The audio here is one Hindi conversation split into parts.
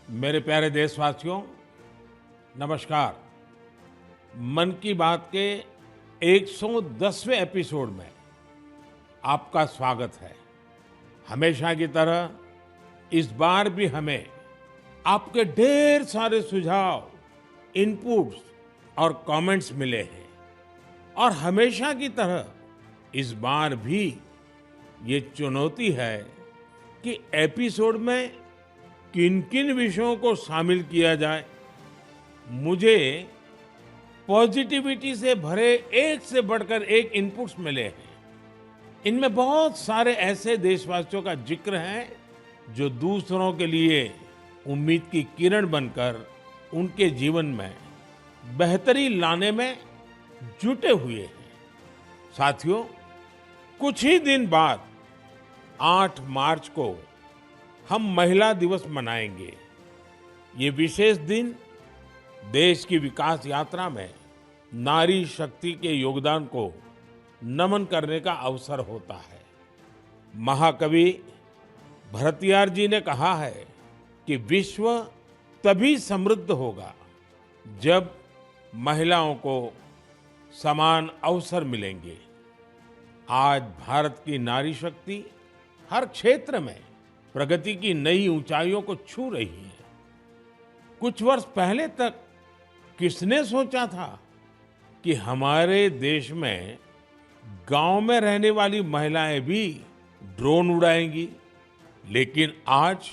मेरे प्यारे देशवासियों, नमस्कार। मन की बात के 110वें एपिसोड में आपका स्वागत है। हमेशा की तरह इस बार भी हमें आपके ढेर सारे सुझाव, इनपुट्स और कमेंट्स मिले हैं और हमेशा की तरह इस बार भी ये चुनौती है कि एपिसोड में किन-किन विषयों को शामिल किया जाए। मुझे पॉजिटिविटी से भरे एक से बढ़कर एक इनपुट्स मिले हैं। इनमें बहुत सारे ऐसे देशवासियों का जिक्र है जो दूसरों के लिए उम्मीद की किरण बनकर उनके जीवन में बेहतरी लाने में जुटे हुए हैं। साथियों, कुछ ही दिन बाद 8 मार्च को हम महिला दिवस मनाएंगे। ये विशेष दिन देश की विकास यात्रा में नारी शक्ति के योगदान को नमन करने का अवसर होता है। महाकवि भरतियार जी ने कहा है कि विश्व तभी समृद्ध होगा जब महिलाओं को समान अवसर मिलेंगे। आज भारत की नारी शक्ति हर क्षेत्र में प्रगति की नई ऊंचाइयों को छू रही है। कुछ वर्ष पहले तक किसने सोचा था कि हमारे देश में गांव में रहने वाली महिलाएं भी ड्रोन उड़ाएंगी, लेकिन आज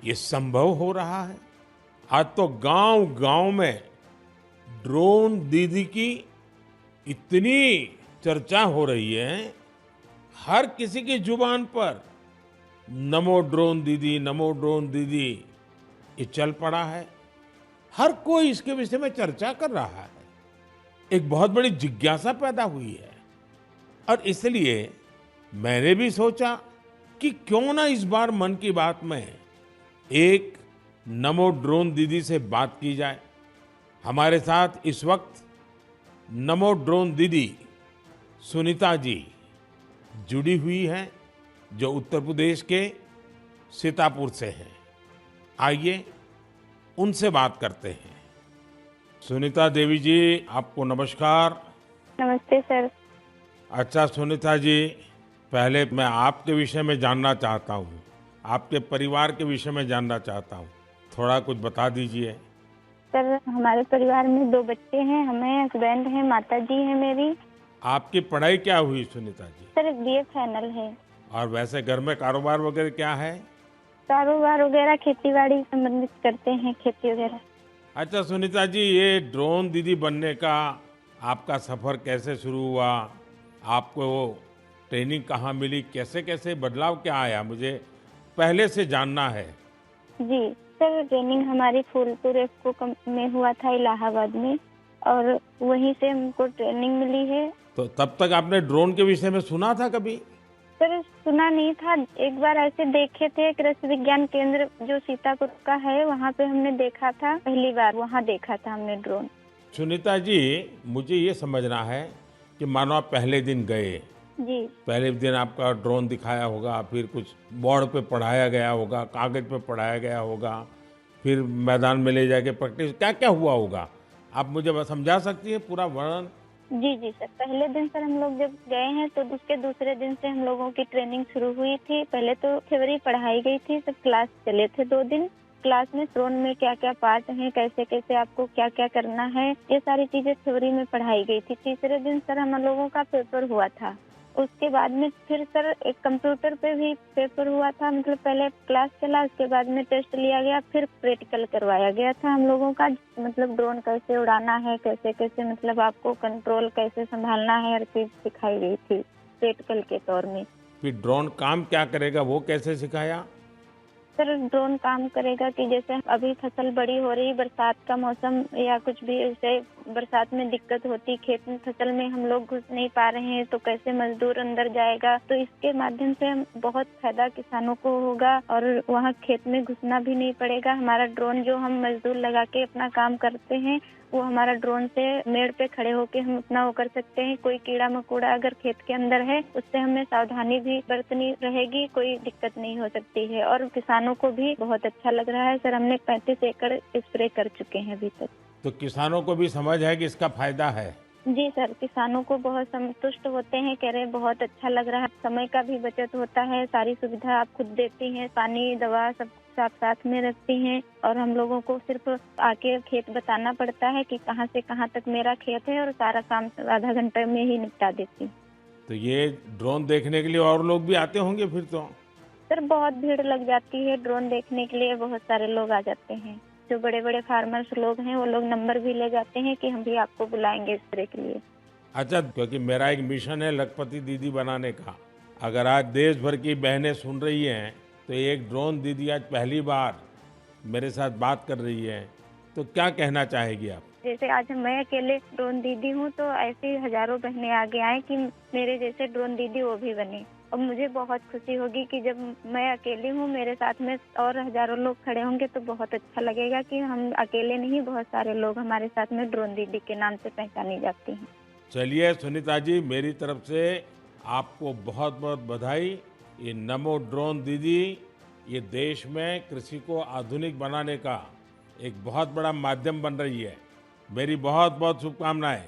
ये संभव हो रहा है। आज तो गांव-गांव में ड्रोन दीदी की इतनी चर्चा हो रही है, हर किसी की जुबान पर नमो ड्रोन दीदी, नमो ड्रोन दीदी ये चल पड़ा है। हर कोई इसके विषय में चर्चा कर रहा है। एक बहुत बड़ी जिज्ञासा पैदा हुई है और इसलिए मैंने भी सोचा कि क्यों ना इस बार मन की बात में एक नमो ड्रोन दीदी से बात की जाए। हमारे साथ इस वक्त नमो ड्रोन दीदी सुनीता जी जुड़ी हुई हैं, जो उत्तर प्रदेश के सीतापुर से हैं। आइए उनसे बात करते हैं। सुनीता देवी जी, आपको नमस्कार। नमस्ते सर। अच्छा सुनीता जी, पहले मैं आपके विषय में जानना चाहता हूँ, आपके परिवार के विषय में जानना चाहता हूँ। थोड़ा कुछ बता दीजिए। सर, हमारे परिवार में 2 बच्चे हैं, हमें हस्बैंड हैं, माता जी हैं मेरी। आपकी पढ़ाई क्या हुई Sunita ji? Sir, BA final है। और वैसे घर में कारोबार वगैरह क्या है? कारोबार वगैरह खेती-बाड़ी संबंधित करते हैं, खेती वगैरह। अच्छा सुनीता जी, ये ड्रोन दीदी बनने का आपका सफर कैसे शुरू हुआ? आपको ट्रेनिंग कहाँ मिली? कैसे-कैसे बदलाव क्या आया? मुझे पहले से जानना है। जी, सर ट्रेनिंग हमारी फूलपुर इफ्को में हुआ था इलाहाबाद में, और वहीं से हमको ट्रेनिंग मिली है। तो तब तक आपने ड्रोन के विषय में सुना था कभी? सर, सुना नहीं था। एक बार ऐसे देखे थे, कृषि विज्ञान केंद्र जो सीतापुर का है, वहाँ पे हमने देखा था, पहली बार वहाँ देखा था हमने ड्रोन। सुनीता जी, मुझे ये समझना है कि मानो आप पहले दिन गए, जी। पहले दिन आपका ड्रोन दिखाया होगा, फिर कुछ बोर्ड पे पढ़ाया गया होगा, कागज पे पढ़ाया गया होगा, फिर मैदान में ले जाके प्रैक्टिस, क्या क्या हुआ होगा? आप मुझे बस समझा सकती हैं पूरा वर्णन? जी, जी सर। पहले दिन सर हम लोग जब गए हैं तो उसके दूसरे दिन से हम लोगों की ट्रेनिंग शुरू हुई थी। पहले तो थ्योरी पढ़ाई गई थी, सब क्लास चले थे 2 दिन। क्लास में ड्रोन में क्या-क्या पार्ट हैं, कैसे-कैसे आपको क्या-क्या करना है, ये सारी चीजें थ्योरी में पढ़ाई गई थी। तीसरे दिन सर हम लोगों का पेपर हुआ था। उसके बाद में फिर सर एक कंप्यूटर पे भी पेपर हुआ था, मतलब पहले क्लास चला, उसके बाद में टेस्ट लिया गया, फिर प्रैक्टिकल करवाया गया था हम लोगों का। मतलब ड्रोन कैसे उड़ाना है, कैसे मतलब आपको कंट्रोल कैसे संभालना है, हर चीज सिखाई गई थी प्रैक्टिकल के तौर में। फिर ड्रोन काम क्या करेगा, वो कैसे सिखाया? सर, ड्रोन काम करेगा कि जैसे अभी फसल बड़ी हो रही, बरसात का मौसम या कुछ भी, ऐसे बरसात में दिक्कत होती, खेत में फसल में हम लोग घुस नहीं पा रहे हैं, तो कैसे मजदूर अंदर जाएगा। तो इसके माध्यम से बहुत फायदा किसानों को होगा और वहाँ खेत में घुसना भी नहीं पड़ेगा। हमारा ड्रोन जो हम मजदूर लगा के अपना काम करते हैं, वो हमारा ड्रोन से मेड़ पे खड़े होके हम अपना वो कर सकते हैं। कोई कीड़ा मकोड़ा अगर खेत के अंदर है, उससे हमें सावधानी भी बरतनी रहेगी, कोई दिक्कत नहीं हो सकती है। और किसानों किसानों को भी बहुत अच्छा लग रहा है सर। हमने 35 एकड़ स्प्रे कर चुके हैं अभी तक। तो किसानों को भी समझ है कि इसका फायदा है। जी सर, किसानों को बहुत संतुष्ट होते हैं, कह रहे हैं बहुत अच्छा लग रहा है, समय का भी बचत होता है, सारी सुविधा आप खुद देती हैं, पानी दवा सब साथ साथ में रखती हैं और हम लोगों को सिर्फ आके खेत बताना पड़ता है कि कहाँ से कहाँ तक मेरा खेत है और सारा काम आधा घंटे में ही निपटा देती हूँ। तो ये ड्रोन देखने के लिए और लोग भी आते होंगे फिर तो। सर बहुत भीड़ लग जाती है ड्रोन देखने के लिए, बहुत सारे लोग आ जाते हैं। जो बड़े-बड़े फार्मर्स लोग हैं वो लोग नंबर भी ले जाते हैं कि हम भी आपको बुलाएंगे स्प्रे के लिए। अच्छा, क्योंकि मेरा एक मिशन है लखपति दीदी बनाने का। अगर आज देश भर की बहनें सुन रही हैं, तो एक ड्रोन दीदी आज पहली बार मेरे साथ बात कर रही है, तो क्या कहना चाहेगी आप? जैसे आज मैं अकेले ड्रोन दीदी हूँ तो ऐसे ही हजारों बहनें आगे आए कि मेरे जैसे ड्रोन दीदी वो भी बने। और मुझे बहुत खुशी होगी कि जब मैं अकेली हूँ मेरे साथ में और हजारों लोग खड़े होंगे तो बहुत अच्छा लगेगा कि हम अकेले नहीं, बहुत सारे लोग हमारे साथ में ड्रोन दीदी के नाम से पहचानी जाती हैं। चलिए सुनीता जी, मेरी तरफ से आपको बहुत-बहुत बधाई। ये नमो ड्रोन दीदी, ये देश में कृषि को आधुनिक बनाने का एक बहुत बड़ा माध्यम बन रही है। मेरी बहुत-बहुत शुभकामनाएं।